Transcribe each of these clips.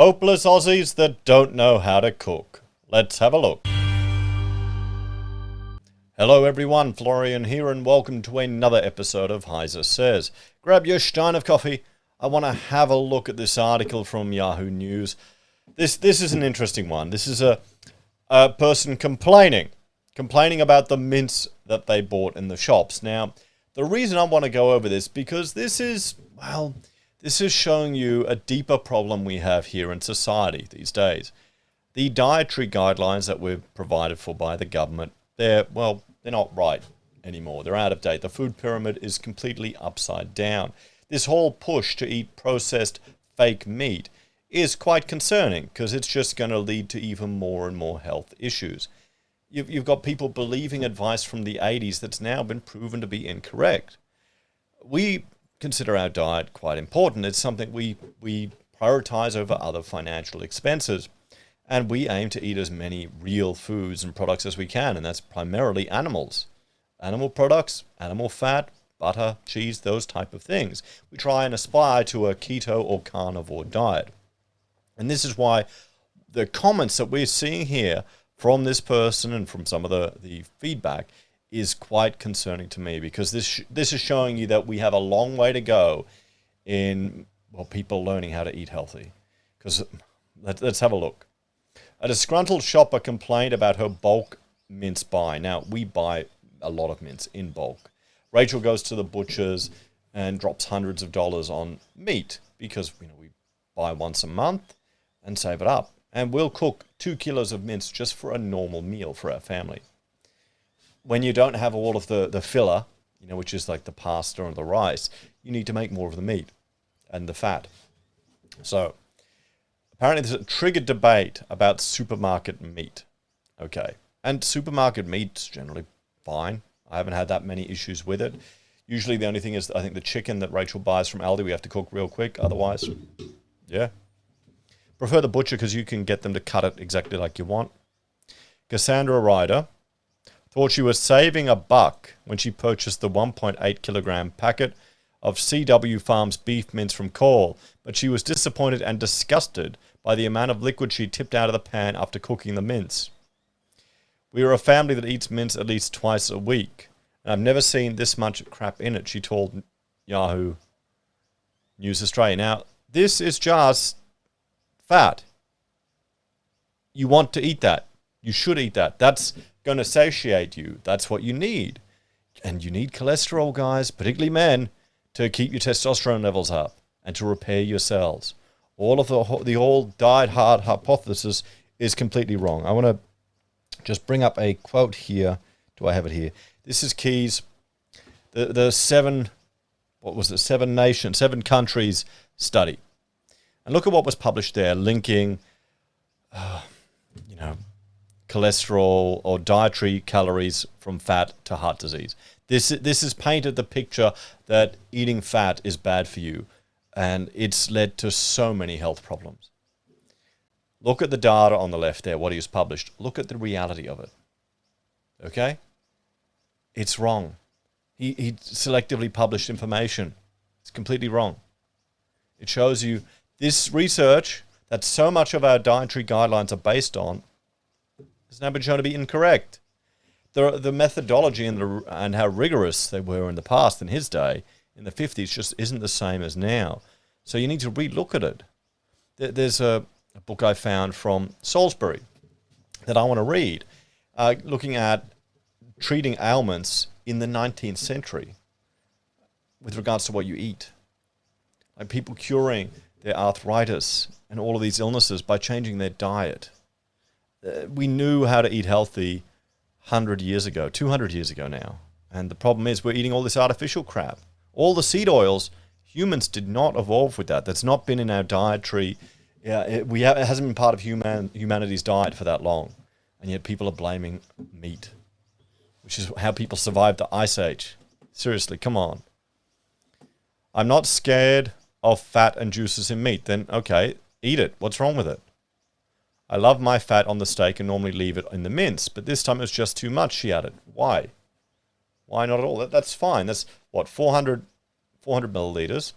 Hopeless Aussies that don't know how to cook. Let's have a look. Hello everyone, Florian here and welcome to another episode of HeiseSays. Grab your stein of coffee. I want to have a look at this article from Yahoo News. This is an interesting one. This is a person complaining about the mince that they bought in the shops. Now, the reason I want to go over this because this is showing you a deeper problem we have here in society these days. The dietary guidelines that we're provided for by the government, they're not right anymore. They're out of date. The food pyramid is completely upside down. This whole push to eat processed fake meat is quite concerning because it's just going to lead to even more and more health issues. You've got people believing advice from the 80s that's now been proven to be incorrect. We consider our diet quite important. It's something we prioritize over other financial expenses. And we aim to eat as many real foods and products as we can, and that's primarily animals. Animal products, animal fat, butter, cheese, those type of things. We try and aspire to a keto or carnivore diet. And this is why the comments that we're seeing here from this person and from some of the feedback is quite concerning to me, because this is showing you that we have a long way to go in people learning how to eat healthy. Because let's have a look. A disgruntled shopper complained about her bulk mince buy. Now, we buy a lot of mince in bulk. Rachel goes to the butcher's and drops hundreds of dollars on meat because we buy once a month and save it up. And we'll cook 2 kilos of mince just for a normal meal for our family. When you don't have all of the filler, which is like the pasta and the rice, you need to make more of the meat and the fat. So apparently there's a triggered debate about supermarket meat. Okay. And supermarket meat's generally fine. I haven't had that many issues with it. Usually the only thing is, I think the chicken that Rachel buys from Aldi, we have to cook real quick. Otherwise, yeah. Prefer the butcher because you can get them to cut it exactly like you want. Cassandra Ryder thought she was saving a buck when she purchased the 1.8 kilogram packet of CW Farms beef mince from Call, but she was disappointed and disgusted by the amount of liquid she tipped out of the pan after cooking the mince. We are a family that eats mince at least twice a week, and I've never seen this much crap in it, she told Yahoo News Australia. Now, this is just fat. You want to eat that. You should eat that. That's going to satiate you. That's what you need. And you need cholesterol, guys, particularly men, to keep your testosterone levels up and to repair your cells. All of the whole diet hard hypothesis is completely wrong. I want to just bring up a quote here. Do I have it here? This is Key's, the seven countries study. And look at what was published there, linking, cholesterol or dietary calories from fat to heart disease. This has painted the picture that eating fat is bad for you, and it's led to so many health problems. Look at the data on the left there, what he has published. Look at the reality of it. Okay? It's wrong. He selectively published information. It's completely wrong. It shows you this research that so much of our dietary guidelines are based on has now been shown to be incorrect. The methodology and how rigorous they were in the past, in his day, in the 50s, just isn't the same as now. So you need to relook at it. There's a book I found from Salisbury that I want to read, looking at treating ailments in the 19th century with regards to what you eat. Like people curing their arthritis and all of these illnesses by changing their diet. We knew how to eat healthy 100 years ago, 200 years ago now. And the problem is we're eating all this artificial crap. All the seed oils, humans did not evolve with that. That's not been in our dietary. It hasn't been part of humanity's diet for that long. And yet people are blaming meat, which is how people survived the Ice Age. Seriously, come on. I'm not scared of fat and juices in meat. Then, okay, eat it. What's wrong with it? I love my fat on the steak and normally leave it in the mince, but this time it was just too much, she added. Why? Why not at all? That's fine. That's, 400 milliliters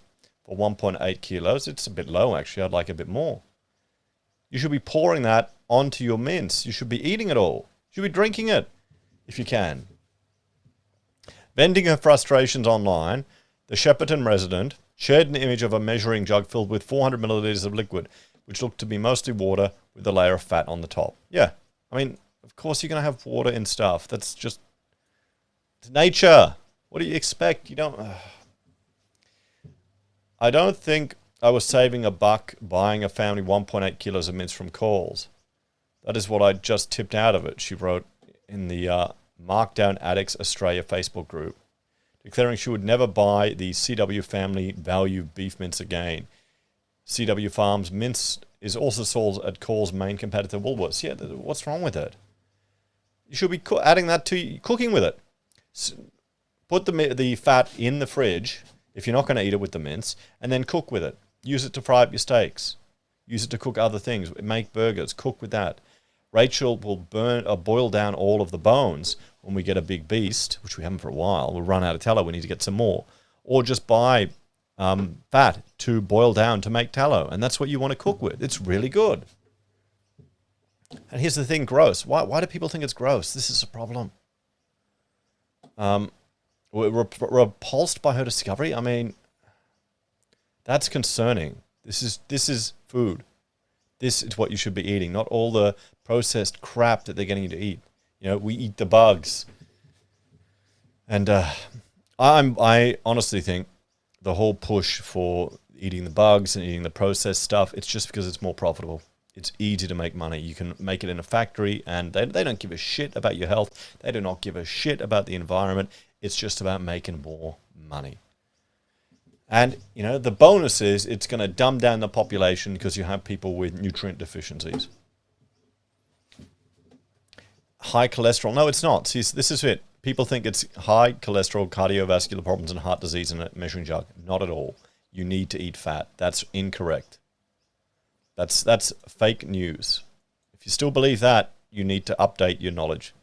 for 1.8 kilos. It's a bit low, actually. I'd like a bit more. You should be pouring that onto your mince. You should be eating it all. You should be drinking it, if you can. Venting her frustrations online, the Shepperton resident shared an image of a measuring jug filled with 400 milliliters of liquid, which looked to be mostly water with a layer of fat on the top. Yeah, I mean, of course you're going to have water in stuff. That's just nature. What do you expect? You don't... I don't think I was saving $1 buying a family 1.8 kilos of mince from Coles. That is what I just tipped out of it, she wrote in the Markdown Addicts Australia Facebook group, declaring she would never buy the CW family value beef mince again. CW Farms mince is also sold at Coles' main competitor, Woolworths. Yeah, what's wrong with it? You should be adding that to cooking with it. Put the fat in the fridge if you're not going to eat it with the mince, and then cook with it. Use it to fry up your steaks. Use it to cook other things. Make burgers. Cook with that. Rachel will boil down all of the bones when we get a big beast, which we haven't for a while. We'll run out of tallow. We need to get some more. Or just buy fat to boil down to make tallow. And that's what you want to cook with. It's really good. And here's the thing, gross. Why do people think it's gross? This is a problem. We're repulsed by her discovery. I mean, that's concerning. This is food. This is what you should be eating, not all the processed crap that they're getting you to eat. You know, we eat the bugs. And I honestly think the whole push for eating the bugs and eating the processed stuff, it's just because it's more profitable. It's easy to make money. You can make it in a factory, and they don't give a shit about your health. They do not give a shit about the environment. It's just about making more money. And, you know, the bonus is it's going to dumb down the population because you have people with nutrient deficiencies. High cholesterol. No, it's not. See, this is it. People think it's high cholesterol, cardiovascular problems, and heart disease in a measuring jug. Not at all. You need to eat fat. That's incorrect. That's fake news. If you still believe that, you need to update your knowledge.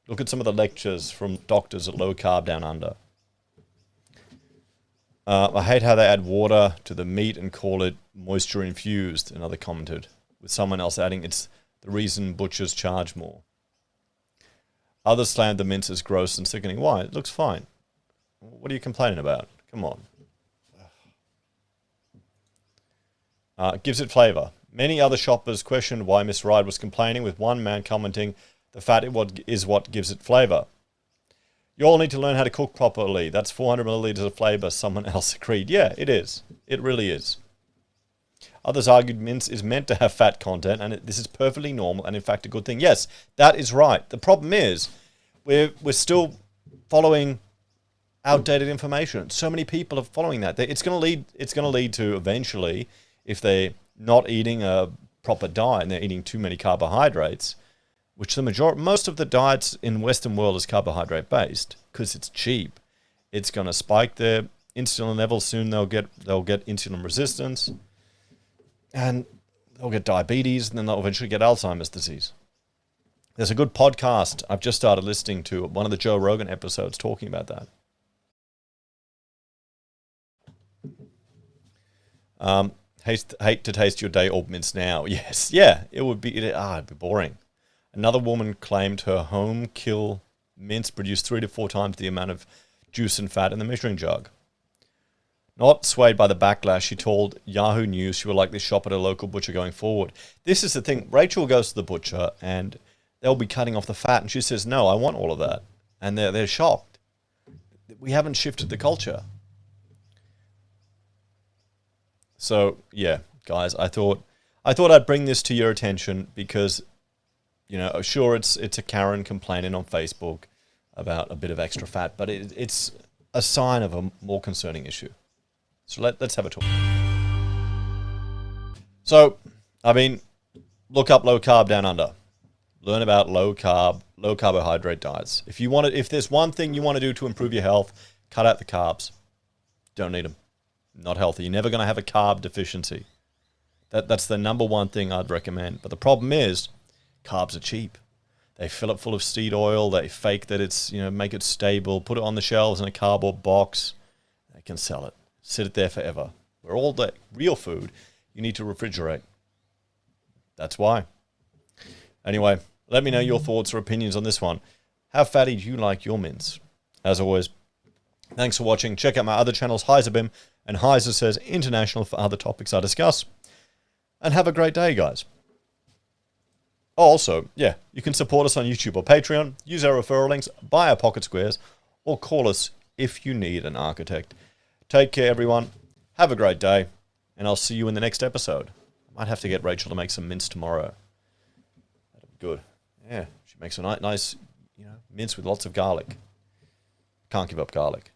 Look at some of the lectures from doctors at Low Carb Down Under. I hate how they add water to the meat and call it moisture infused, another commented, with someone else adding it's the reason butchers charge more. Others slammed the mince as gross and sickening. Why? It looks fine. What are you complaining about? Come on. Gives it flavour. Many other shoppers questioned why Miss Ride was complaining, with one man commenting, the fat is what gives it flavour. You all need to learn how to cook properly. That's 400 milliliters of flavour. Someone else agreed. Yeah, it is. It really is. Others argued mince is meant to have fat content, and this is perfectly normal and, in fact, a good thing. Yes, that is right. The problem is we're still following outdated information. So many people are following that. It's going to lead to eventually, if they're not eating a proper diet and they're eating too many carbohydrates, which most of the diets in the Western world is carbohydrate based because it's cheap. It's going to spike their insulin levels. Soon they'll get insulin resistance, and they'll get diabetes, and then they'll eventually get Alzheimer's disease. There's a good podcast I've just started listening to, one of the Joe Rogan episodes talking about that. Hate to taste your day old mince now. Yes, yeah, it'd be boring. Another woman claimed her home kill mince produced 3 to 4 times the amount of juice and fat in the measuring jug. Not swayed by the backlash, she told Yahoo News she would likely shop at a local butcher going forward. This is the thing. Rachel goes to the butcher and they'll be cutting off the fat, and she says, no, I want all of that. And they're shocked. We haven't shifted the culture. So, yeah, guys, I thought I'd bring this to your attention because, you know, sure, it's a Karen complaining on Facebook about a bit of extra fat, but it's a sign of a more concerning issue. So let's have a talk. So, I mean, look up Low Carb Down Under. Learn about low carbohydrate diets. If there's one thing you want to do to improve your health, cut out the carbs. Don't need them. Not healthy. You're never going to have a carb deficiency. That's the number one thing I'd recommend. But the problem is, carbs are cheap. They fill it full of seed oil. They fake that it's, make it stable, put it on the shelves in a cardboard box. They can sell it. Sit it there forever. Where all the real food, you need to refrigerate. That's why. Anyway, let me know your thoughts or opinions on this one. How fatty do you like your mints? As always, thanks for watching. Check out my other channels, HeiseBim and HeiseSays International, for other topics I discuss. And have a great day, guys. Also, yeah, you can support us on YouTube or Patreon, use our referral links, buy our pocket squares, or call us if you need an architect. Take care, everyone. Have a great day, and I'll see you in the next episode. I might have to get Rachel to make some mince tomorrow. That'd be good. Yeah, she makes a nice, mince with lots of garlic. Can't give up garlic.